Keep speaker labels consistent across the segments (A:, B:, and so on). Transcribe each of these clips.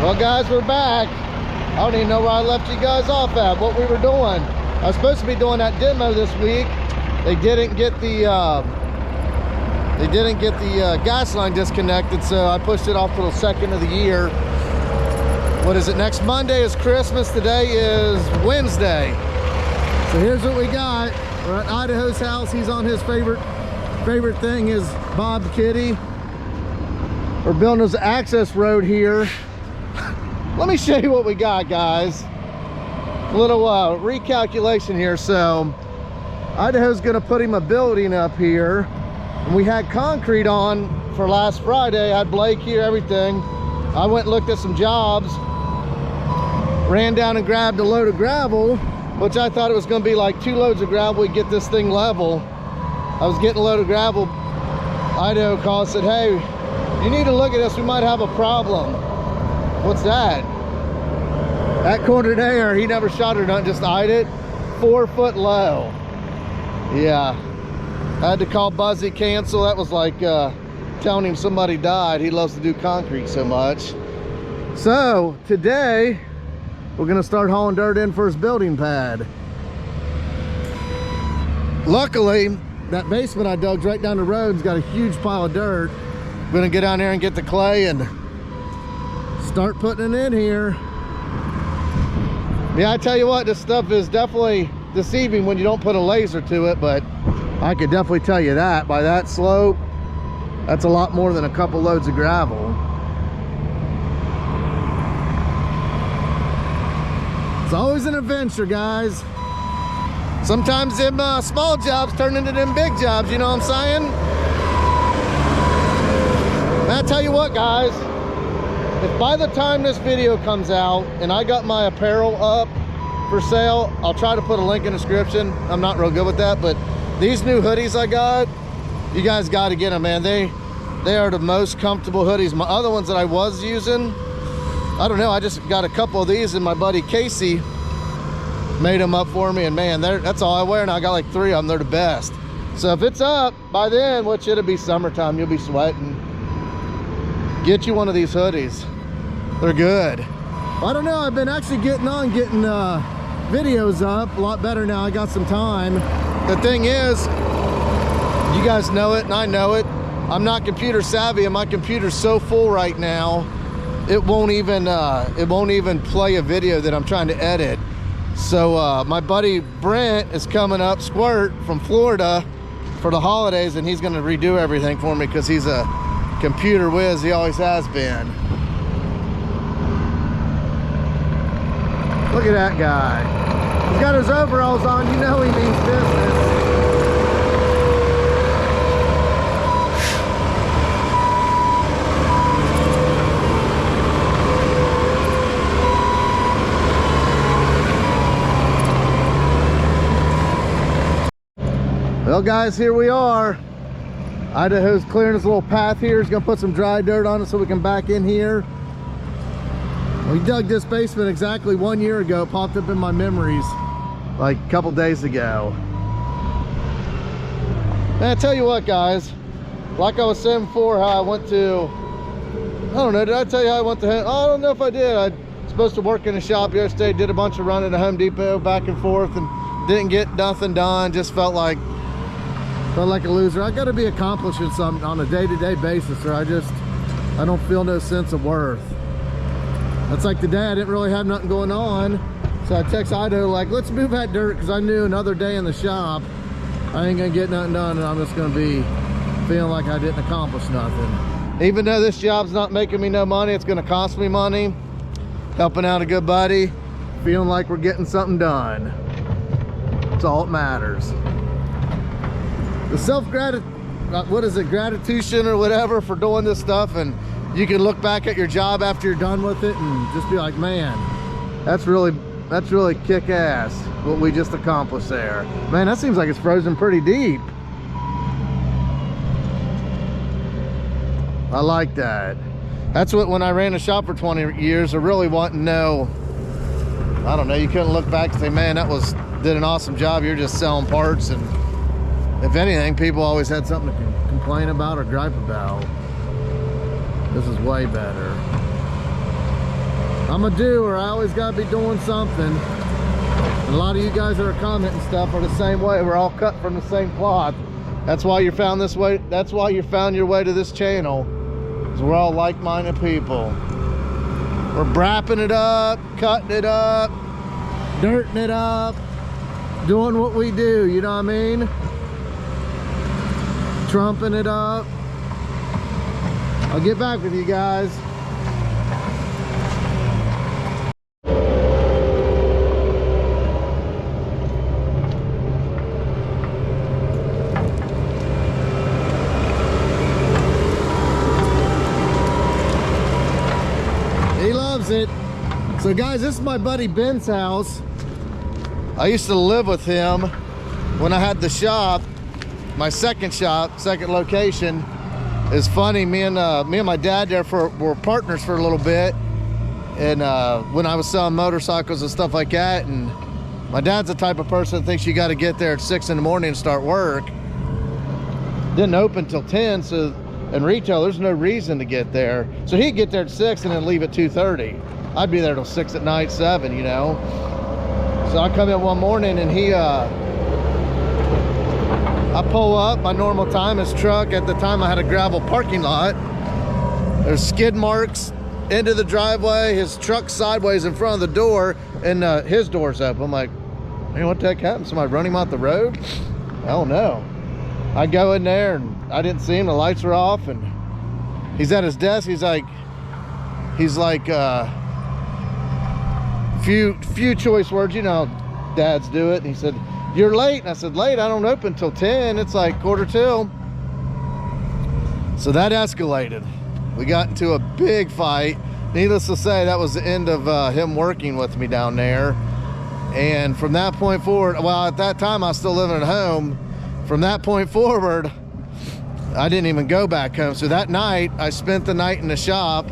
A: Well guys, we're back. I don't even know where I left you guys off at, what we were doing. I was supposed to be doing that demo this week. They didn't get the gas line disconnected, so I pushed it off to the second of the year. What is it? Next Monday is Christmas. Today is Wednesday. So here's what we got. We're at Idaho's house. He's on his favorite thing is Bob Kitty. We're building this access road here. Let me show you what we got, guys. A little recalculation here. So Idaho's gonna put him a building up here, and we had concrete on for last Friday. I had Blake here, everything. I went and looked at some jobs, ran down and grabbed a load of gravel, which I thought it was gonna be like 2 loads of gravel. We'd get this thing level. I was getting a load of gravel. Idaho called, said, hey, you need to look at this, we might have a problem. What's that? That corner there, he never shot or nothing, just eyed it. 4 foot low. Yeah. I had to call Buzzy, cancel. That was like telling him somebody died. He loves to do concrete so much. So today, we're gonna start hauling dirt in for his building pad. Luckily, that basement I dug right down the road's got a huge pile of dirt. I'm gonna get down there and get the clay and start putting it in here. Yeah, I tell you what, this stuff is definitely deceiving when you don't put a laser to it, but I could definitely tell you that by that slope, that's a lot more than a couple loads of gravel. It's always an adventure, guys. Sometimes them small jobs turn into them big jobs, you know what I'm saying? And I tell you what, guys, if by the time this video comes out and I got my apparel up for sale, I'll try to put a link in the description. I'm not real good with that, but these new hoodies I got, you guys got to get them, man. They are the most comfortable hoodies. My other ones that I was using, I don't know, I just got a couple of these and my buddy Casey made them up for me, and man, that's all I wear, and I got like 3 of them. They're the best. So if it's up by then, which it'll be summertime, you'll be sweating, get you one of these hoodies. They're good. I don't know, I've been actually getting videos up a lot better now. I got some time. The thing is, you guys know it and I know it, I'm not computer savvy, and my computer's so full right now it won't even play a video that I'm trying to edit. So my buddy Brent is coming up, Squirt, from Florida for the holidays, and he's gonna redo everything for me because he's a computer whiz. He always has been. Look at that guy. He's got his overalls on, you know he means business. Well guys, here we are. Idaho's clearing this little path here. He's gonna put some dry dirt on it so we can back in here. We dug this basement exactly 1 year ago. It popped up in my memories like a couple days ago. And I tell you what, guys, like I was saying before, how I went to, I don't know, did I tell you how I went to, I don't know if I did. I was supposed to work in a shop yesterday, did a bunch of running to Home Depot back and forth, and didn't get nothing done. Just felt like a loser. I got to be accomplishing something on a day-to-day basis, or I don't feel no sense of worth. That's like today, I didn't really have nothing going on, so I text Idaho like, let's move that dirt, because I knew another day in the shop I ain't gonna get nothing done, and I'm just gonna be feeling like I didn't accomplish nothing. Even though this job's not making me no money, it's gonna cost me money, helping out a good buddy, feeling like we're getting something done. That's all that matters. The gratitude or whatever for doing this stuff, and you can look back at your job after you're done with it and just be like, man, that's really kick-ass what we just accomplished there. Man, that seems like it's frozen pretty deep. I like that. That's what, when I ran a shop for 20 years, I really want to know, I don't know, you couldn't look back and say, man, did an awesome job. You're just selling parts, and if anything, people always had something to complain about or gripe about. This is way better. I'm a doer. I always gotta be doing something. And a lot of you guys that are commenting stuff are the same way. We're all cut from the same cloth. That's why you found this way. That's why you found your way to this channel. Because we're all like-minded people. We're brapping it up, cutting it up, dirting it up, doing what we do, you know what I mean? Trumping it up. I'll get back with you guys. He loves it. So guys, this is my buddy Ben's house. I used to live with him when I had the shop, my second location. It's funny, me and my dad there were partners for a little bit, and when I was selling motorcycles and stuff like that. And my dad's the type of person that thinks you got to get there at 6 in the morning and start work. Didn't open till 10, so in retail there's no reason to get there. So he'd get there at 6 and then leave at 2:30. I'd be there till 6 at night, 7, you know. So I come in one morning and I pull up my normal time. His truck, at the time I had a gravel parking lot. There's skid marks into the driveway. His truck sideways in front of the door, and his door's open. I'm like, man, what the heck happened? Somebody running him out the road? I don't know. I go in there and I didn't see him. The lights were off, and he's at his desk. He's like few choice words, you know, dads do it. And he said, "You're late." And I said, "Late? I don't open till 10. It's like 1:45. So that escalated. We got into a big fight. Needless to say, that was the end of him working with me down there. And from that point forward, well, at that time I was still living at home. From that point forward, I didn't even go back home. So that night, I spent the night in the shop.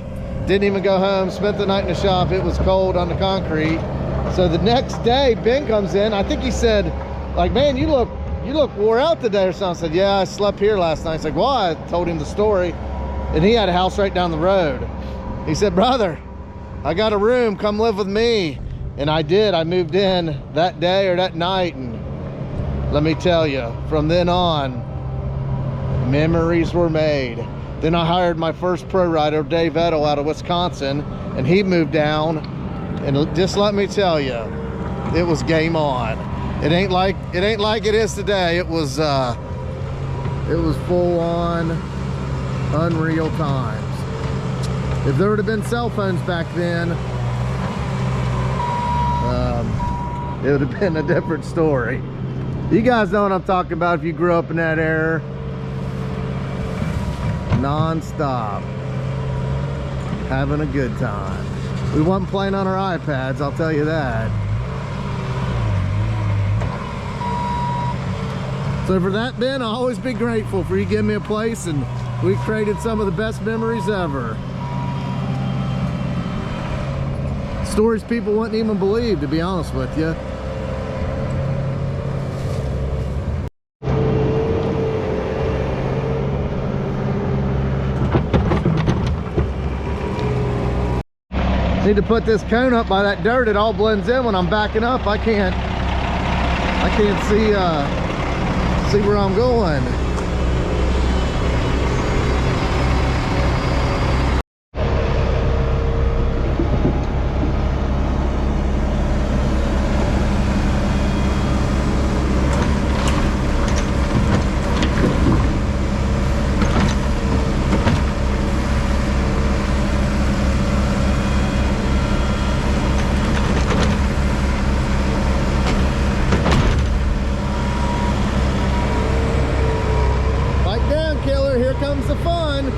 A: Didn't even go home, spent the night in the shop. It was cold on the concrete. So the next day, Ben comes in. I think he said, like, "Man, you look wore out today," or something. I said, "Yeah, I slept here last night." He's like, "Why?" I told him the story. And he had a house right down the road. He said, "Brother, I got a room, come live with me." And I did. I moved in that day or that night. And let me tell you, from then on, memories were made. Then I hired my first pro rider, Dave Edel, out of Wisconsin, and he moved down. And just let me tell you, it was game on. It ain't like it is today. It was full on, unreal times. If there would have been cell phones back then, it would have been a different story. You guys know what I'm talking about if you grew up in that era. Non-stop, having a good time. We wasn't playing on our iPads, I'll tell you that. So for that, Ben, I'll always be grateful for you giving me a place, and we created some of the best memories ever. Stories people wouldn't even believe, to be honest with you. Need to put this cone up by that dirt. It all blends in when I'm backing up. I can't see where I'm going. Comes the fun.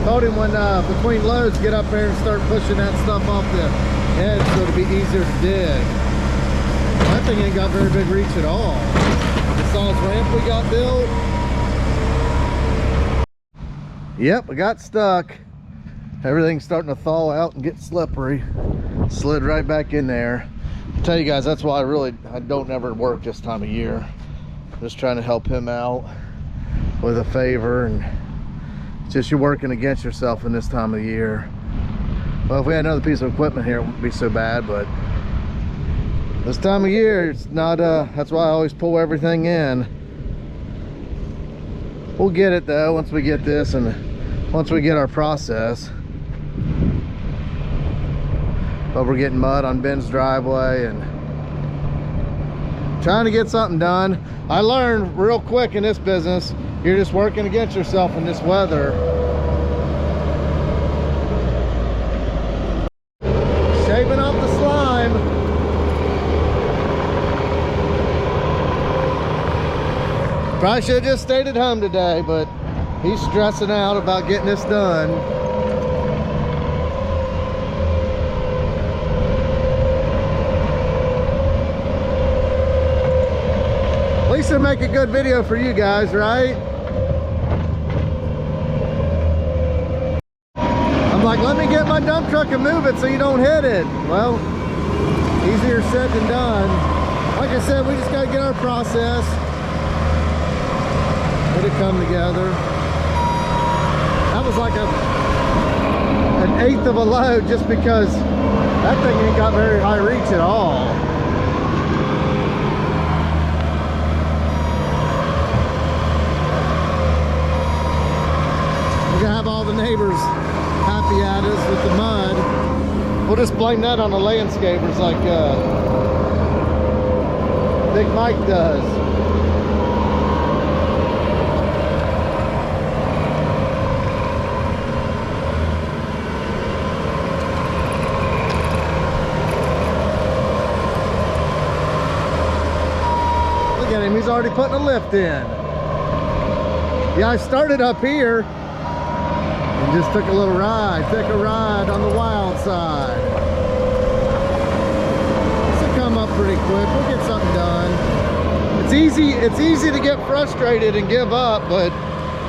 A: Told him when between loads, get up there and start pushing that stuff off the edge so it'll be easier to dig. That thing ain't got very big reach at all. The size ramp we got built. Yep, I got stuck. Everything's starting to thaw out and get slippery. Slid right back in there. I'll tell you guys, that's why I don't ever work this time of year. Just trying to help him out with a favor, and it's just you're working against yourself in this time of year. Well, if we had another piece of equipment here, it wouldn't be so bad, but this time of year, it's not, that's why I always pull everything in. We'll get it though, once we get this and once we get our process. But we're getting mud on Ben's driveway and trying to get something done. I learned real quick in this business, you're just working against yourself in this weather. Shaving off the slime. Probably should have just stayed at home today, but he's stressing out about getting this done. At least it'll make a good video for you guys, right? I'm like, let me get my dump truck and move it so you don't hit it. Well, easier said than done. Like I said, we just gotta get our process. Let it come together. That was like an eighth of a load just because that thing ain't got very high reach at all. We're gonna have all the neighbors happy at us with the mud. We'll just blame that on the landscapers like Big Mike does. Look at him, he's already putting a lift in. Yeah, I started up here and just took a little ride, on the wild side. This will come up pretty quick. We'll get something done. It's easy to get frustrated and give up, but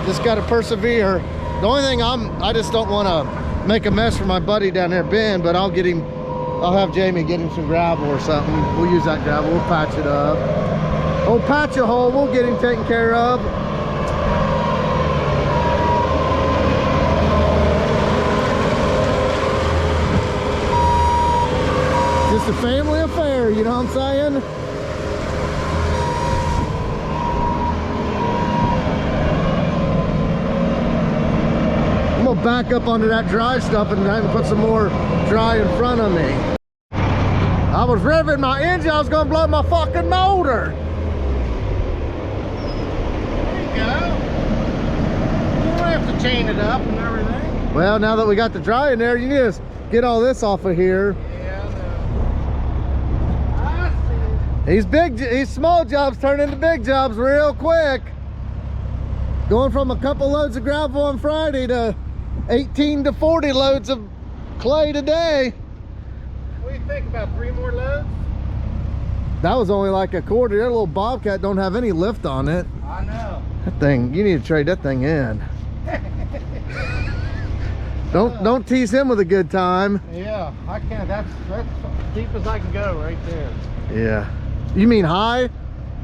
A: just got to persevere. The only thing I just don't want to make a mess for my buddy down there, Ben, but I'll have Jamie get him some gravel or something. We'll use that gravel, we'll patch it up. Old patch a hole, we'll get him taken care of. Just a family affair, you know what I'm saying? I'm gonna back up onto that dry stuff and then put some more dry in front of me. I was revving my engine, I was gonna blow my fucking motor. There you go. You don't have to chain it up and everything. Well, now that we got the dry in there, you need to get all this off of here. These small jobs turn into big jobs real quick. Going from a couple loads of gravel on Friday to 18 to 40 loads of clay today. What do you think, about 3 more loads? That was only like a quarter. That little Bobcat don't have any lift on it. I know. That thing, you need to trade that thing in. Don't tease him with a good time. Yeah, I can't. That's as deep as I can go right there. Yeah. You mean high?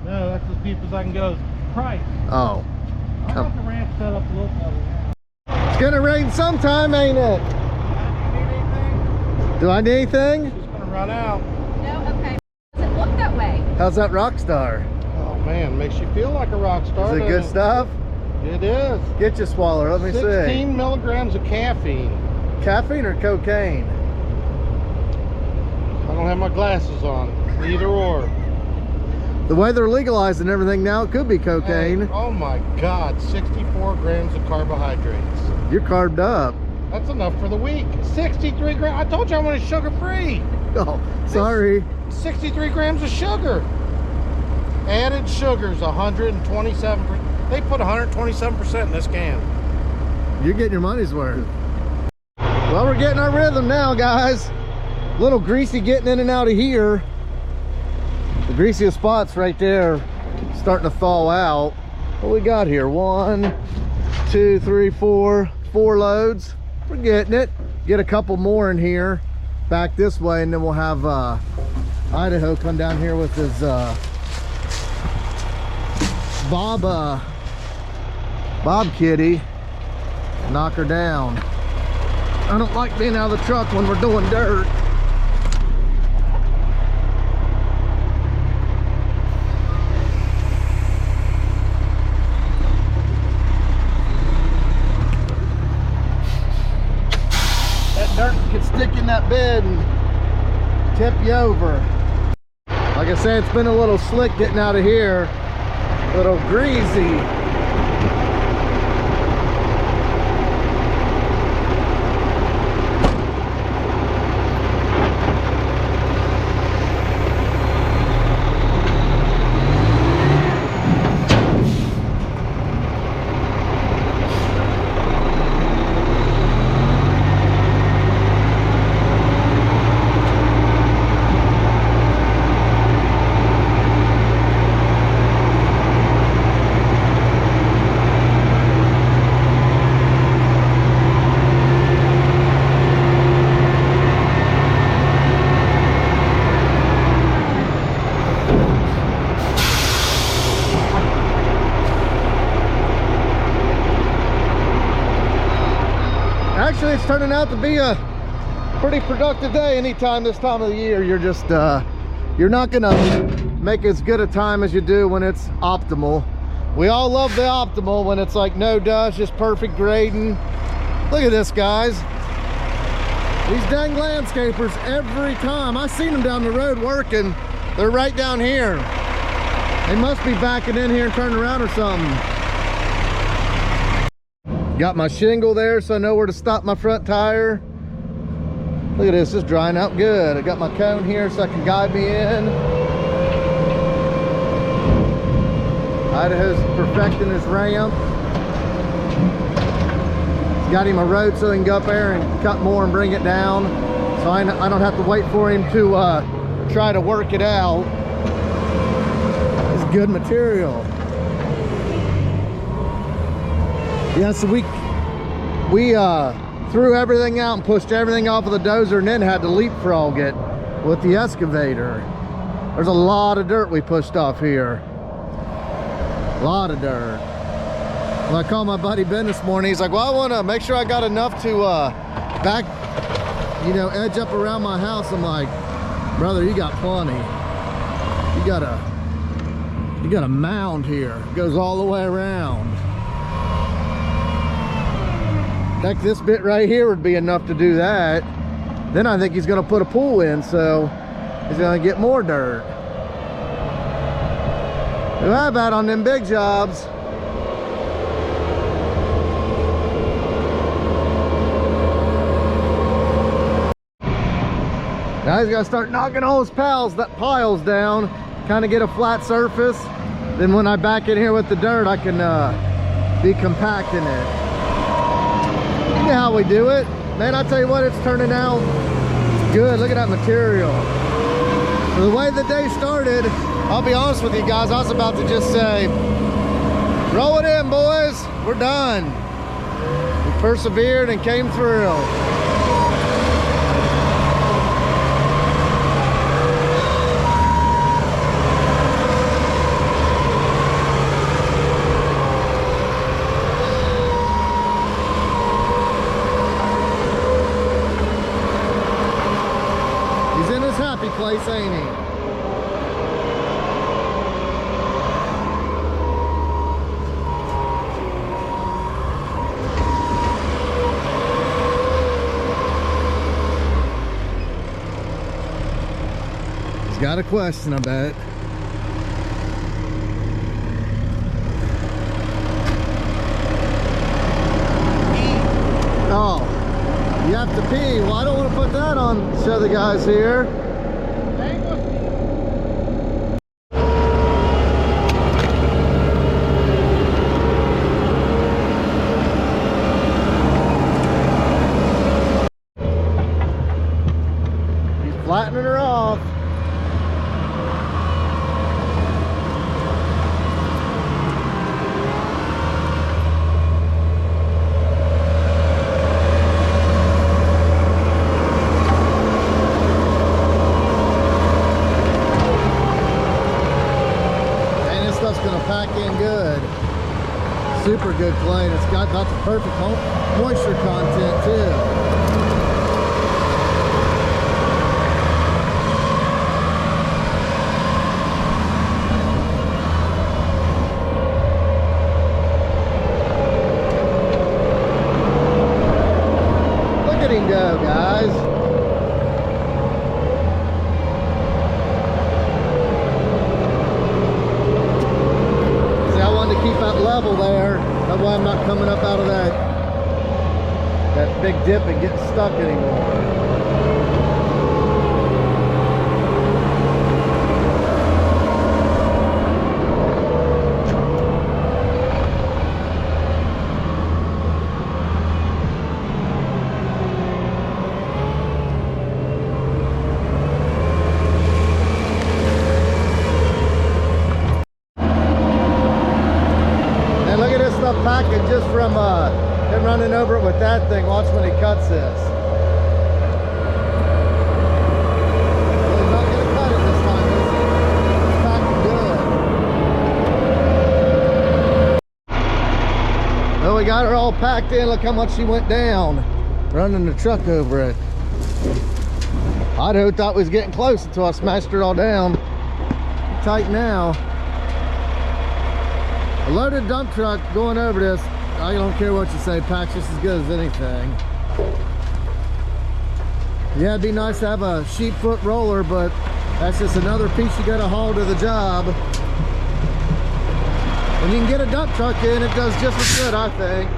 A: No, that's as deep as I can go. Price. Oh. I got the ramp set up a little better now. It's gonna rain sometime, ain't it? Do you need anything? Do I need anything? It's gonna run out.
B: No, okay. Doesn't look that way.
A: How's that Rockstar?
C: Oh man, makes you feel like a rock star.
A: Is it good stuff?
C: It is.
A: Get your swallow, let me see.
C: 16 milligrams of caffeine.
A: Caffeine or cocaine?
C: I don't have my glasses on. Either or.
A: The way they're legalizing everything now, it could be cocaine.
C: Hey, oh my God, 64 grams of carbohydrates.
A: You're carved up.
C: That's enough for the week. 63 grams. I told you I wanted sugar free.
A: Oh, sorry.
C: 63 grams of sugar. Added sugars, 127%. They put 127% in this can.
A: You're getting your money's worth. Well, we're getting our rhythm now, guys. A little greasy getting in and out of here. The greasiest spots right there starting to thaw out. What we got here? 1, 2, 3, 4 loads. We're getting it. Get a couple more in here back this way, and then we'll have Idaho come down here with his Bob kitty, knock her down. I don't like being out of the truck when we're doing dirt. That dirt can stick in that bed and tip you over. Like I said, it's been a little slick getting out of here, a little greasy. Actually, it's turning out to be a pretty productive day. Anytime this time of the year, you're just you're not gonna make as good a time as you do when it's optimal. We all love the optimal when it's like no dust, just perfect grading. Look at this, guys. These dang landscapers, every time I seen them down the road working, they're right down here. They must be backing in here and turning around or something. Got my shingle there so I know where to stop my front tire. Look at this, it's drying out good. I got my cone here so I can guide me in. Idaho's perfecting his ramp. He's got him a road so he can go up there and cut more and bring it down. So I don't have to wait for him to try to work it out. It's good material. Yeah, so we threw everything out and pushed everything off of the dozer and then had to leapfrog it with the excavator. There's a lot of dirt we pushed off here. A lot of dirt. When I called my buddy Ben this morning, he's like, well, I want to make sure I got enough to back, you know, edge up around my house. I'm like, brother, you got plenty. You got a mound here. It goes all the way around. Heck, this bit right here would be enough to do that. Then I think he's gonna put a pool in, so he's gonna get more dirt. How about on them big jobs? Now he's gotta start knocking all his piles down, kind of get a flat surface. Then when I back in here with the dirt, I can be compacting it. You know how we do it. Man, I tell you what, it's turning out good. Look at that material. So the way the day started, I'll be honest with you guys, I was about to just say, roll it in, boys. We're done. We persevered and came through. Place, ain't he? He's got a question, I bet. Oh, you have to pee. Well, I don't want to put that on, show the guys here. Flattening her off. Super good clay, and it's got about the perfect moisture content too. Go, guys. See, I wanted to keep that level there. That way I'm not coming up out of that big dip and getting stuck anymore. Packing just from him running over it with that thing. Watch when he cuts this. Well, he's not going to cut it this time, is he? It's packing good. Well, we got her all packed in. Look how much she went down running the truck over it. Idaho thought we was getting close until I smashed her all down. Tight now. A loaded dump truck going over this, I don't care what you say, packs just as good as anything. Yeah, it'd be nice to have a sheep foot roller, but that's just another piece you gotta haul to the job. When you can get a dump truck in, it does just as good, I think.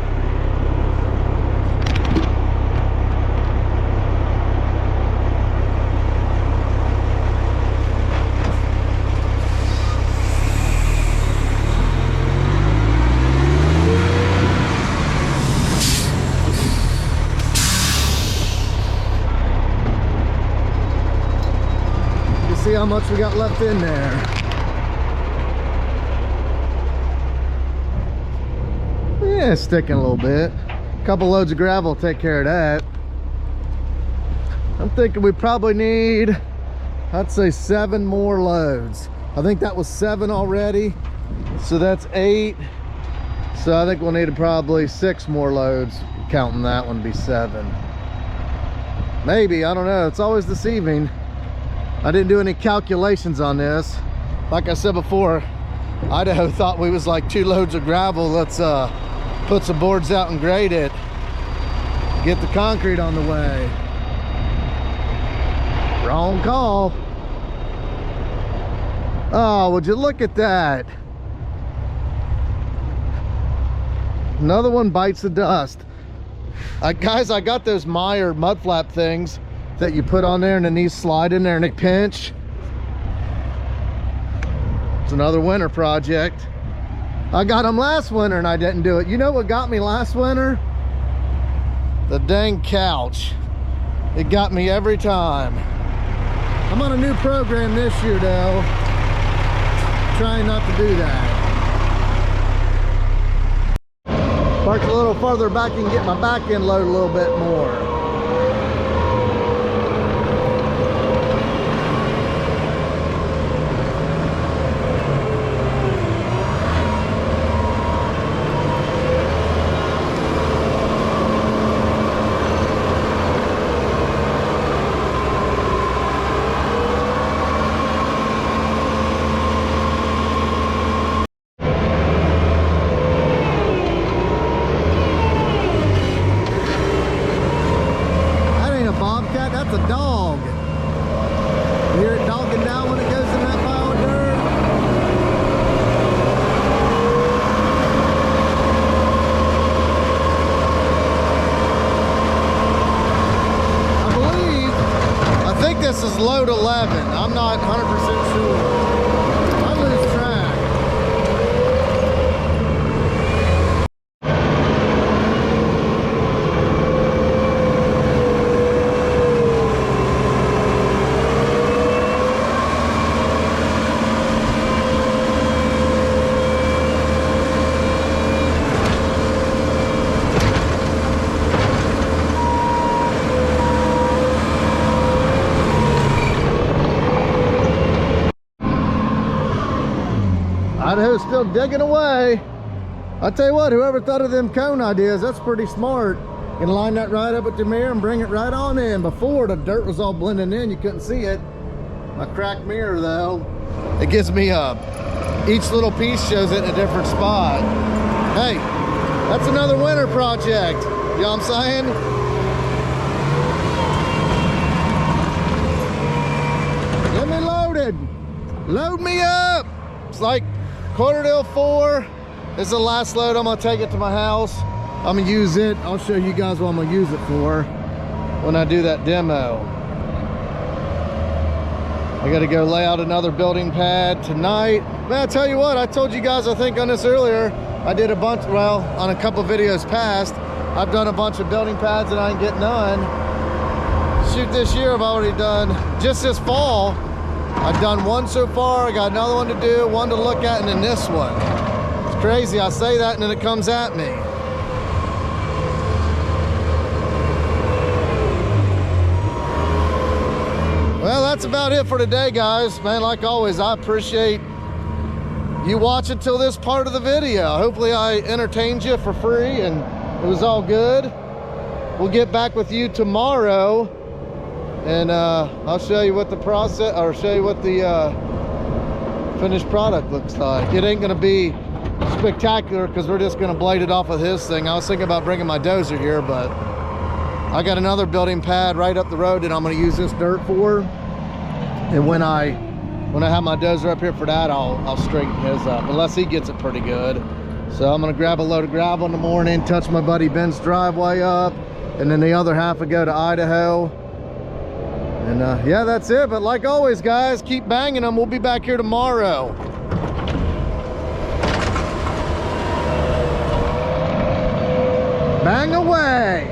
A: See how much we got left in there. Yeah, it's sticking a little bit. A couple loads of gravel will take care of that. I'm thinking we probably need, I'd say 7 more loads. I think that was 7 already, so that's 8. So I think we'll need probably 6 more loads, counting that one to be 7. Maybe, I don't know, it's always deceiving. I didn't do any calculations on this. Like I said before, Idaho thought we was like 2 loads of gravel. Let's put some boards out and grade it. Get the concrete on the way. Wrong call. Oh, would you look at that? Another one bites the dust. Guys, I got those Meyer mud flap things that you put on there, and then these slide in there and they pinch. It's another winter project. I got them last winter and I didn't do it. You know what got me last winter? The dang couch. It got me every time. I'm on a new program this year though, trying not to do that. Park a little farther back and get my back end load a little bit more. This is load 11. I'm not 100% sure. I lose track. Idaho's still digging away. I tell you what, whoever thought of them cone ideas, that's pretty smart. You can line that right up with your mirror and bring it right on in. Before, the dirt was all blending in, you couldn't see it. My cracked mirror though, it gives me each little piece shows it in a different spot. Hey, that's another winter project. You know what I'm saying? Get me loaded. Load me up. It's like 4:45. This is the last load. I'm gonna take it to my house. I'm gonna use it. I'll show you guys what I'm gonna use it for when I do that demo. I gotta go lay out another building pad tonight. Man, I tell you what, I told you guys, I think on this earlier, I did a bunch, well, on a couple videos past, I've done a bunch of building pads and I ain't getting none. Shoot, this year I've already done, just this fall, I've done one so far. I got another one to do, one to look at, and then this one. It's crazy, I say that and then it comes at me. Well, that's about it for today, guys. Man, like always, I appreciate you watching till this part of the video. Hopefully I entertained you for free and it was all good. We'll get back with you tomorrow and I'll show you what the process, or show you what the finished product looks like. It ain't gonna be spectacular because we're just gonna blade it off with his thing. I was thinking about bringing my dozer here, but I got another building pad right up the road that I'm gonna use this dirt for. And when I have my dozer up here for that, I'll straighten his up, unless he gets it pretty good. So I'm gonna grab a load of gravel in the morning, touch my buddy Ben's driveway up, and then the other half will go to Idaho. And yeah, that's it. But like always, guys, keep banging them. We'll be back here tomorrow. Bang away.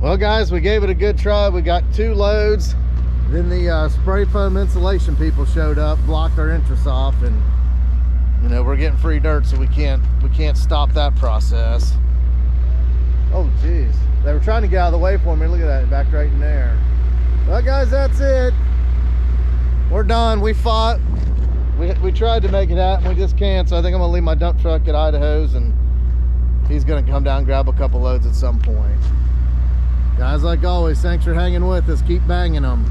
A: Well, guys, we gave it a good try. We got 2 loads. Then the spray foam insulation people showed up, blocked our entrance off, and you know, we're getting free dirt, so we can't stop that process. Oh geez, they were trying to get out of the way for me. Look at that, back right in there. Well, guys, that's it. We're done. We fought. We tried to make it happen. We just can't. So I think I'm gonna leave my dump truck at Idaho's, and he's gonna come down and grab a couple loads at some point. Guys, like always, thanks for hanging with us. Keep banging them.